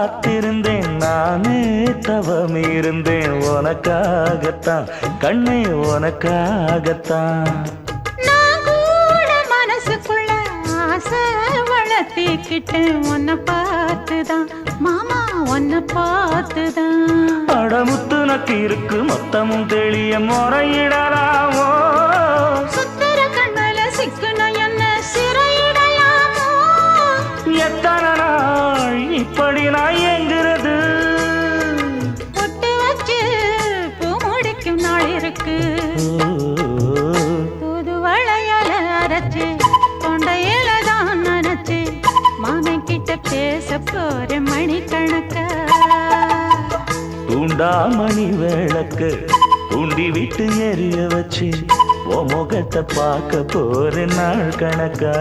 காத்திருந்தேன் நானே தவம் இருந்தேன் உனக்காகத்தான் கண்ணே உனக்காகத்தான் நான் கூட மனசுக்குள்ள ஆசை வளர்த்திக்கிட்டேன் உன்னை பார்த்துதான் மாமா உன்னை பார்த்துதான் அடமுத்து நக்கு இருக்கு மொத்தமும் தெளிய முறையிடலாமோ சுத்தர கண்மல சிக்குன என்ன சிறையிடலாமோ எத்தனை நாள் இப்படி நான் எங்கிறது பொட்டு வச்சு பூ முடிக்கும் நாள் இருக்கு புது வளையல அரைச்சு தொண்டையில தான் நினைச்சு மாமன் கிட்ட பேச போற மணிக்கணக்கா தூண்டாமணி விளக்கு தூண்டி விட்டு எரிய வச்சு உன் முகத்தை பார்க்க போற நாள் கணக்கா